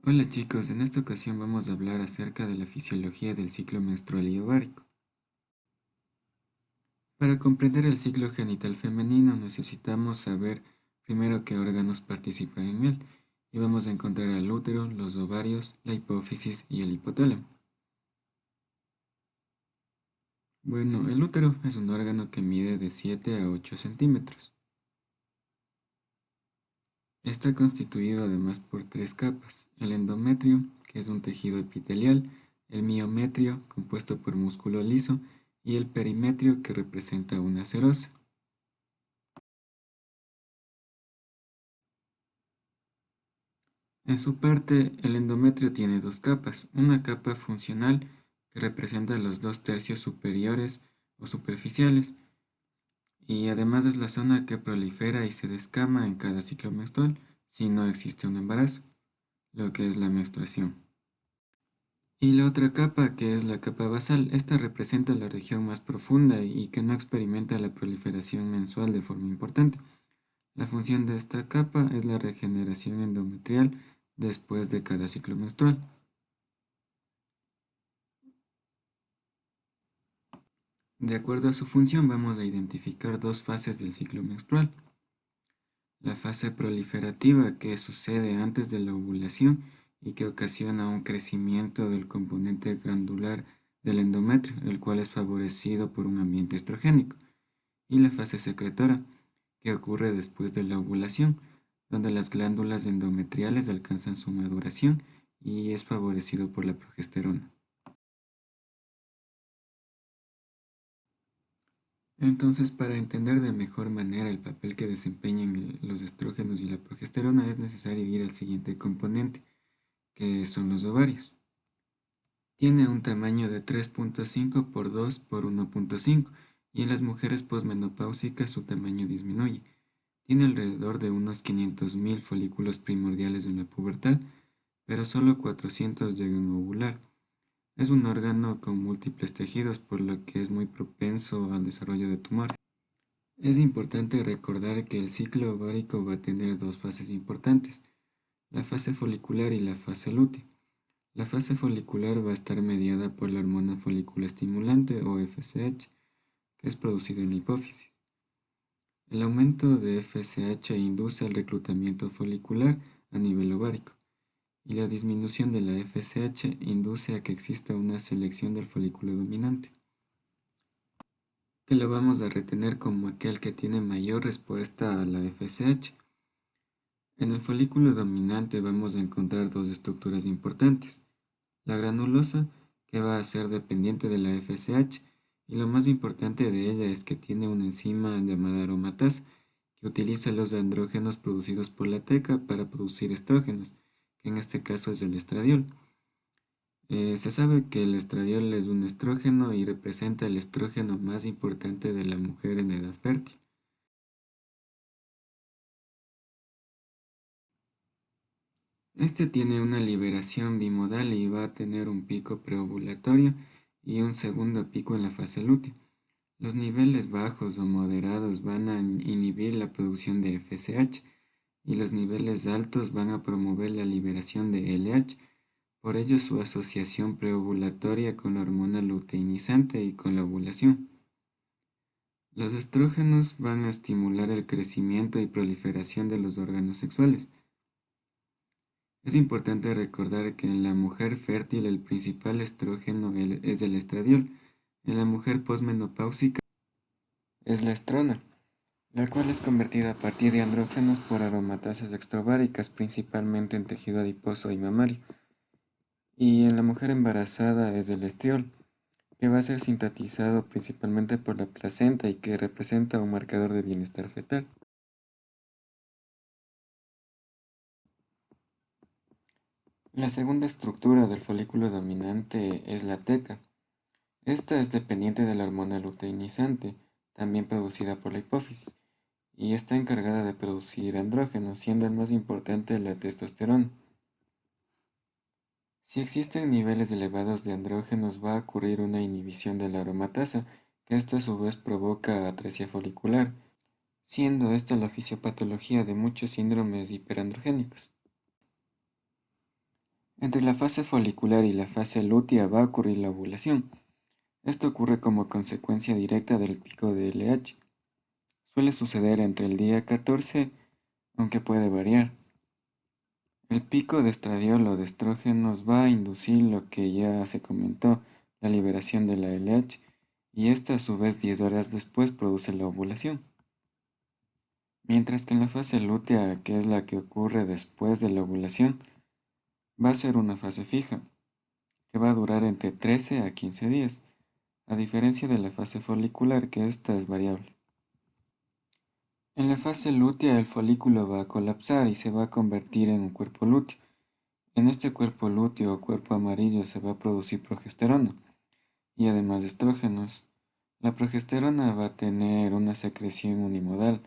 Hola chicos, en esta ocasión vamos a hablar acerca de la fisiología del ciclo menstrual y ovárico. Para comprender el ciclo genital femenino necesitamos saber primero qué órganos participan en él, y vamos a encontrar al útero, los ovarios, la hipófisis y el hipotálamo. Bueno, el útero es un órgano que mide de 7 a 8 centímetros. Está constituido además por tres capas: el endometrio, que es un tejido epitelial; el miometrio, compuesto por músculo liso; y el perimetrio, que representa una serosa. En su parte, el endometrio tiene dos capas: una capa funcional, que representa los dos tercios superiores o superficiales, y además es la zona que prolifera y se descama en cada ciclo menstrual si no existe un embarazo, lo que es la menstruación. Y la otra capa, que es la capa basal, esta representa la región más profunda y que no experimenta la proliferación mensual de forma importante. La función de esta capa es la regeneración endometrial después de cada ciclo menstrual. De acuerdo a su función, vamos a identificar dos fases del ciclo menstrual: la fase proliferativa, que sucede antes de la ovulación y que ocasiona un crecimiento del componente glandular del endometrio, el cual es favorecido por un ambiente estrogénico; y la fase secretora, que ocurre después de la ovulación, donde las glándulas endometriales alcanzan su maduración y es favorecido por la progesterona. Entonces, para entender de mejor manera el papel que desempeñan los estrógenos y la progesterona, es necesario ir al siguiente componente, que son los ovarios. Tiene un tamaño de 3,5 por 2 por 1,5, y en las mujeres posmenopáusicas su tamaño disminuye. Tiene alrededor de unos 500.000 folículos primordiales en la pubertad, pero solo 400 llegan a ovular. Es un órgano con múltiples tejidos, por lo que es muy propenso al desarrollo de tumores. Es importante recordar que el ciclo ovárico va a tener dos fases importantes: la fase folicular y la fase lútea. La fase folicular va a estar mediada por la hormona folículo estimulante o FSH, que es producida en la hipófisis. El aumento de FSH induce el reclutamiento folicular a nivel ovárico, y la disminución de la FSH induce a que exista una selección del folículo dominante, que lo vamos a retener como aquel que tiene mayor respuesta a la FSH. En el folículo dominante vamos a encontrar dos estructuras importantes: la granulosa, que va a ser dependiente de la FSH, y lo más importante de ella es que tiene una enzima llamada aromatasa, que utiliza los andrógenos producidos por la teca para producir estrógenos, que en este caso es el estradiol. Se sabe que el estradiol es un estrógeno y representa el estrógeno más importante de la mujer en edad fértil. Este tiene una liberación bimodal y va a tener un pico preovulatorio y un segundo pico en la fase lútea. Los niveles bajos o moderados van a inhibir la producción de FSH, y los niveles altos van a promover la liberación de LH. Por ello, su asociación preovulatoria con la hormona luteinizante y con la ovulación. Los estrógenos van a estimular el crecimiento y proliferación de los órganos sexuales. Es importante recordar que en la mujer fértil el principal estrógeno es el estradiol; en la mujer posmenopáusica es la estrona, la cual es convertida a partir de andrógenos por aromatasas extraováricas, principalmente en tejido adiposo y mamario; y en la mujer embarazada es el estriol, que va a ser sintetizado principalmente por la placenta y que representa un marcador de bienestar fetal. La segunda estructura del folículo dominante es la teca. Esta es dependiente de la hormona luteinizante, también producida por la hipófisis, y está encargada de producir andrógenos, siendo el más importante la testosterona. Si existen niveles elevados de andrógenos, va a ocurrir una inhibición de la aromatasa, que esto a su vez provoca atresia folicular, siendo esta la fisiopatología de muchos síndromes hiperandrogénicos. Entre la fase folicular y la fase lútea va a ocurrir la ovulación. Esto ocurre como consecuencia directa del pico de LH. Suele suceder entre el día 14, aunque puede variar. El pico de estradiol o de estrógenos va a inducir lo que ya se comentó, la liberación de la LH, y esta a su vez 10 horas después produce la ovulación. Mientras que en la fase lútea, que es la que ocurre después de la ovulación, va a ser una fase fija, que va a durar entre 13 a 15 días, a diferencia de la fase folicular, que esta es variable. En la fase lútea el folículo va a colapsar y se va a convertir en un cuerpo lúteo. En este cuerpo lúteo o cuerpo amarillo se va a producir progesterona y además de estrógenos. La progesterona va a tener una secreción unimodal,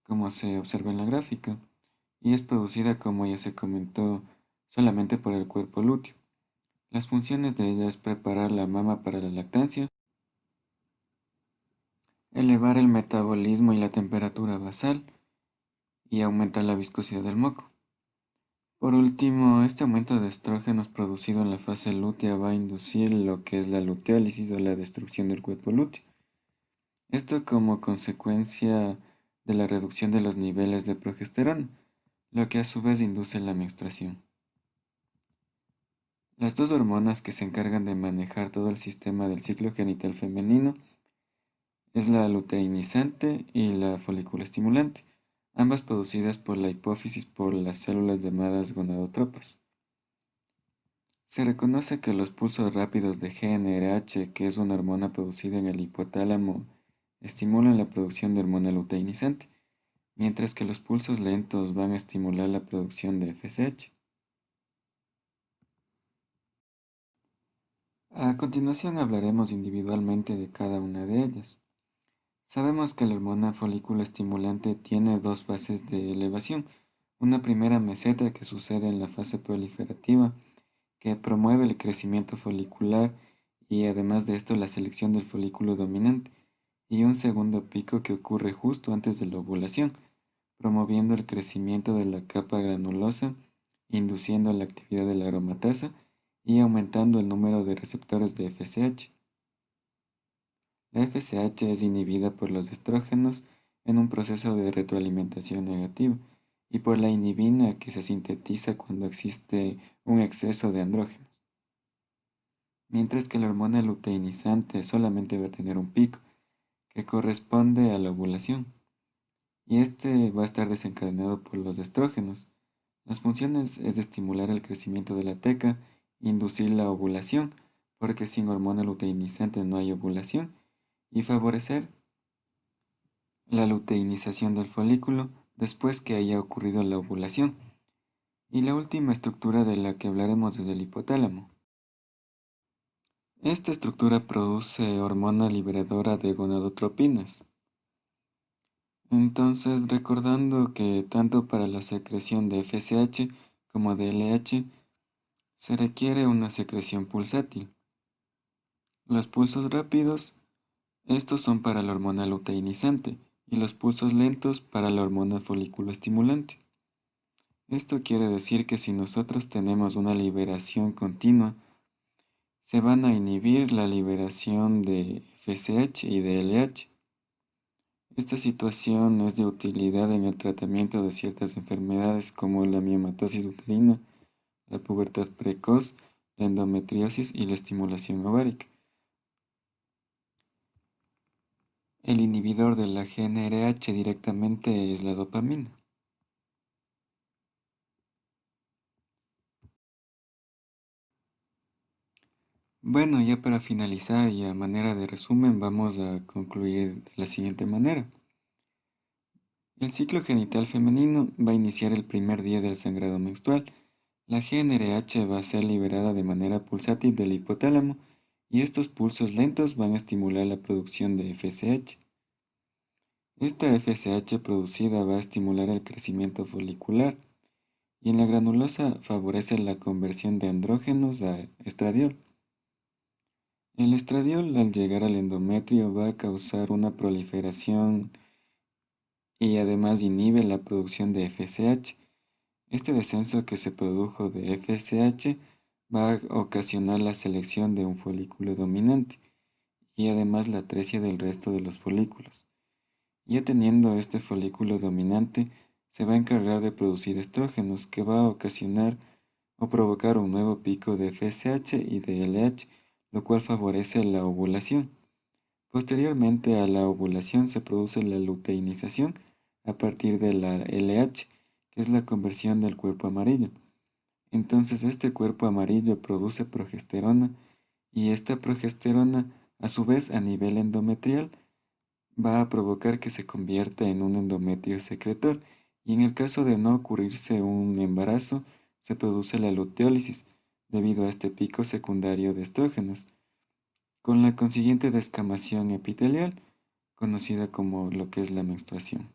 como se observa en la gráfica, y es producida, como ya se comentó, solamente por el cuerpo lúteo. Las funciones de ella es preparar la mama para la lactancia, elevar el metabolismo y la temperatura basal y aumentar la viscosidad del moco. Por último, este aumento de estrógenos producido en la fase lútea va a inducir lo que es la luteólisis o la destrucción del cuerpo lúteo. Esto como consecuencia de la reducción de los niveles de progesterona, lo que a su vez induce la menstruación. Las dos hormonas que se encargan de manejar todo el sistema del ciclo genital femenino es la luteinizante y la foliculoestimulante, ambas producidas por la hipófisis por las células llamadas gonadotropas. Se reconoce que los pulsos rápidos de GnRH, que es una hormona producida en el hipotálamo, estimulan la producción de hormona luteinizante, mientras que los pulsos lentos van a estimular la producción de FSH. A continuación hablaremos individualmente de cada una de ellas. Sabemos que la hormona folículo estimulante tiene dos fases de elevación. Una primera meseta que sucede en la fase proliferativa, que promueve el crecimiento folicular y además de esto la selección del folículo dominante, y un segundo pico que ocurre justo antes de la ovulación, promoviendo el crecimiento de la capa granulosa, induciendo la actividad de la aromatasa y aumentando el número de receptores de FSH. La FSH es inhibida por los estrógenos en un proceso de retroalimentación negativa y por la inhibina que se sintetiza cuando existe un exceso de andrógenos. Mientras que la hormona luteinizante solamente va a tener un pico, que corresponde a la ovulación, y este va a estar desencadenado por los estrógenos. Las funciones es de estimular el crecimiento de la teca, inducir la ovulación, porque sin hormona luteinizante no hay ovulación, y favorecer la luteinización del folículo después que haya ocurrido la ovulación. Y la última estructura de la que hablaremos es el hipotálamo. Esta estructura produce hormona liberadora de gonadotropinas. Entonces, recordando que tanto para la secreción de FSH como de LH se requiere una secreción pulsátil. Los pulsos rápidos, estos son para la hormona luteinizante y los pulsos lentos para la hormona folículo estimulante. Esto quiere decir que si nosotros tenemos una liberación continua, se van a inhibir la liberación de FSH y de LH. Esta situación es de utilidad en el tratamiento de ciertas enfermedades como la miomatosis uterina, la pubertad precoz, la endometriosis y la estimulación ovárica. El inhibidor de la GnRH directamente es la dopamina. Bueno, ya para finalizar y a manera de resumen vamos a concluir de la siguiente manera. El ciclo genital femenino va a iniciar el primer día del sangrado menstrual. La GnRH va a ser liberada de manera pulsátil del hipotálamo y estos pulsos lentos van a estimular la producción de FSH. Esta FSH producida va a estimular el crecimiento folicular y en la granulosa favorece la conversión de andrógenos a estradiol. El estradiol al llegar al endometrio va a causar una proliferación y además inhibe la producción de FSH. Este descenso que se produjo de FSH va a ocasionar la selección de un folículo dominante y además la atresia del resto de los folículos. Ya teniendo este folículo dominante, se va a encargar de producir estrógenos que va a ocasionar o provocar un nuevo pico de FSH y de LH, lo cual favorece la ovulación. Posteriormente a la ovulación se produce la luteinización a partir de la LH, que es la conversión del cuerpo amarillo. Entonces este cuerpo amarillo produce progesterona y esta progesterona, a su vez a nivel endometrial, va a provocar que se convierta en un endometrio secretor y en el caso de no ocurrirse un embarazo, se produce la luteólisis debido a este pico secundario de estrógenos, con la consiguiente descamación epitelial, conocida como lo que es la menstruación.